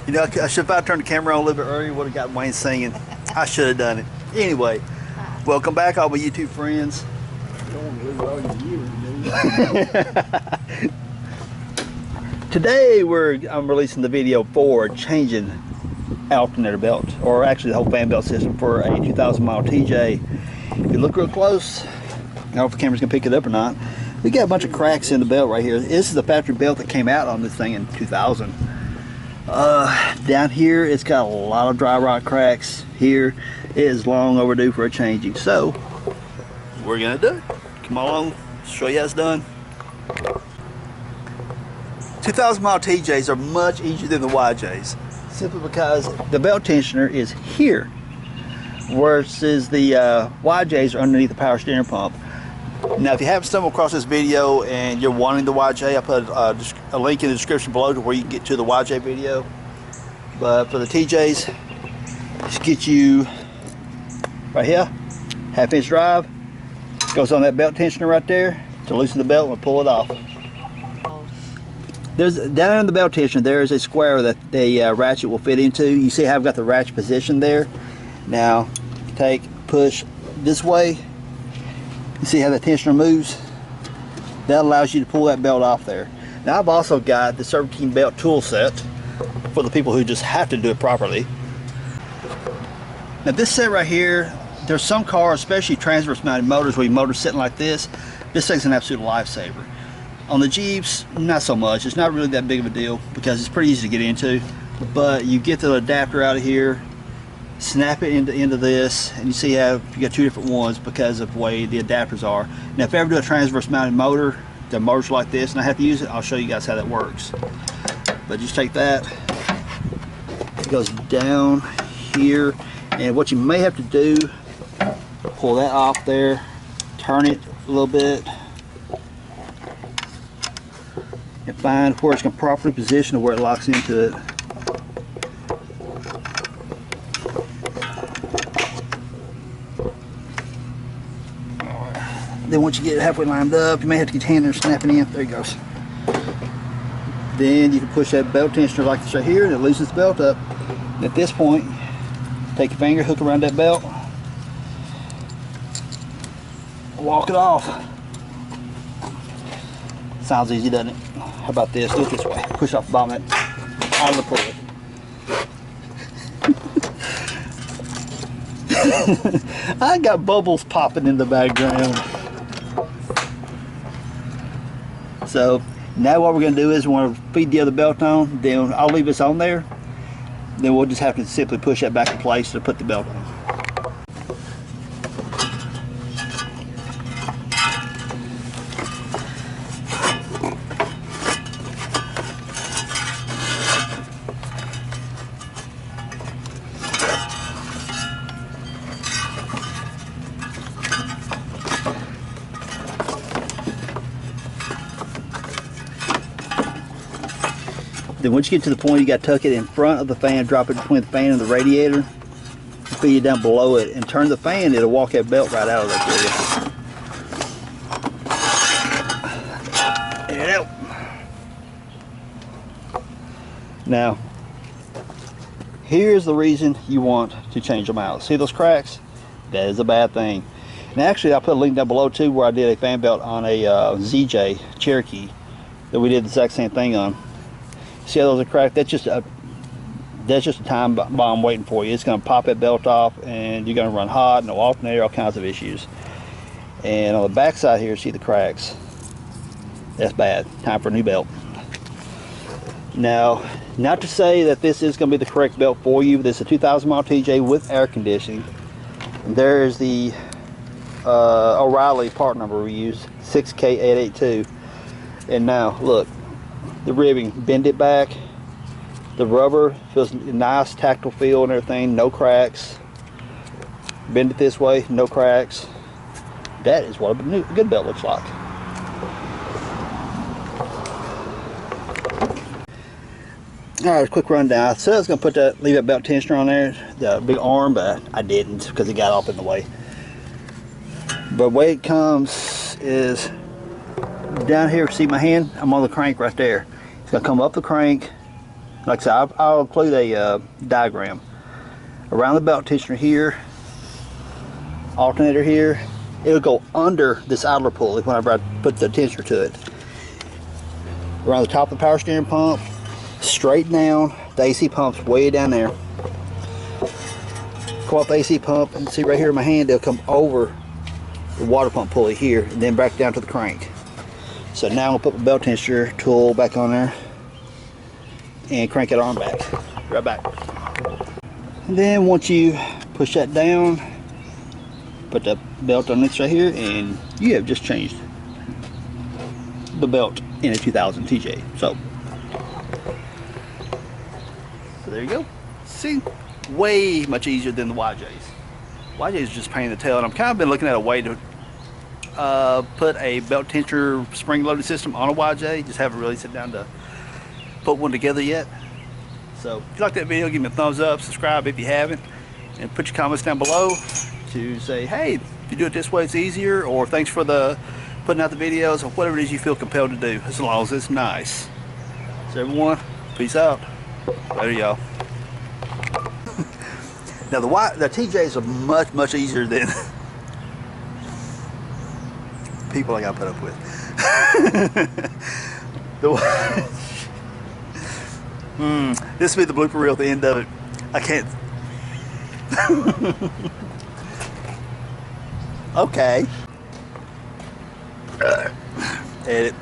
You know, I should have turned the camera on a little bit earlier. Would have got Wayne singing. I should have done it. Anyway, welcome back, all my YouTube friends. Today I'm releasing the video for changing alternator belt, or actually the whole fan belt system for a 2,000 mile TJ. If you look real close, I don't know if the camera's gonna pick it up or not. We got a bunch of cracks in the belt right here. This is the factory belt that came out on this thing in 2000. Down here it's got a lot of dry rot cracks. Here it is long overdue for a changing. So we're gonna do it. Come along, show you how it's done. 2,000 mile TJs are much easier than the YJs, simply because the belt tensioner is here, versus the YJs are underneath the power steering pump. Now, if you haven't stumbled across this video and you're wanting the YJ, I put a link in the description below to where you can get to the YJ video. But for the TJs, just get you right here, 1/2 inch drive, goes on that belt tensioner right there to loosen the belt and pull it off. There's down in the belt tensioner, there is a square that the ratchet will fit into. You see how I've got the ratchet positioned there. Now, push this way. You see how the tensioner moves? That allows you to pull that belt off there. Now, I've also got the serpentine belt tool set for the people who just have to do it properly. Now, this set right here, there's some cars, especially transverse mounted motors, where your motor's sitting like this. This thing's an absolute lifesaver. On the Jeeps, not so much. It's not really that big of a deal because it's pretty easy to get into. But you get the adapter out of here, snap it into this, and you see how you got two different ones because of the way the adapters are. Now, if I ever do a transverse mounted motor, the motor's like this, and I have to use it, I'll show you guys how that works. But just take that, it goes down here, and what you may have to do, pull that off there, turn it a little bit, and find where it's going to properly position where it locks into it. Then once you get it halfway lined up, you may have to get your hand there and snap it in. There it goes. Then you can push that belt tensioner like this right here, and it loosens the belt up. And at this point, take your finger, hook around that belt, walk it off. Sounds easy, doesn't it? How about this? Do it this way. Push off the bottom of it, out of the pulley. I got bubbles popping in the background. So now what we're going to do is we want to feed the other belt on. Then I'll leave this on there. Then we'll just have to simply push that back in place to put the belt on. Then once you get to the point, you got to tuck it in front of the fan, drop it between the fan and the radiator, feed it down below it, and turn the fan. It'll walk that belt right out of there for you. Get it out. Now, here's the reason you want to change them out. See those cracks? That is a bad thing. And actually, I'll put a link down below too where I did a fan belt on a ZJ Cherokee that we did the exact same thing on. See how those are cracked? That's just a time bomb waiting for you. It's going to pop that belt off, and you're going to run hot, no alternator, all kinds of issues. And on the back side here, see the cracks. That's bad. Time for a new belt. Now, not to say that this is going to be the correct belt for you. This is a 2,000 mile TJ with air conditioning. There's the O'Reilly part number we use, 6K882. And now, look. The ribbing, bend it back. The rubber feels nice, tactile feel and everything, no cracks. Bend it this way, no cracks. That is what a good belt looks like. Alright, quick rundown. So I was going to leave that belt tensioner on there, the big arm, but I didn't because it got off in the way. But the way it comes is down here, see my hand? I'm on the crank right there. It's going to come up the crank, Like I said, I'll include a diagram. Around the belt tensioner here, alternator here, it'll go under this idler pulley whenever I put the tensioner to it. Around the top of the power steering pump, straight down, the AC pump's way down there. Come up the AC pump and see right here in my hand, it'll come over the water pump pulley here and then back down to the crank. So now I'll put the belt tensioner tool back on there and crank it on back. Right back. And then once you push that down, put the belt on this right here, and you have just changed the belt in a 2000 TJ. So there you go. See, way much easier than the YJs. YJs is just pain in the tail, and I'm kind of been looking at a way to put a belt tensioner spring loaded system on a YJ. Just haven't really sit down to put one together yet. So if you like that video, give me a thumbs up, subscribe if you haven't, and put your comments down below to say, hey, if you do it this way it's easier, or thanks for the putting out the videos, or whatever it is you feel compelled to do, as long as it's nice. So everyone, peace out. Later, y'all. Now the TJs are much easier than people I got put up with. This will be the blooper reel at the end of it. I can't. Okay. Edit.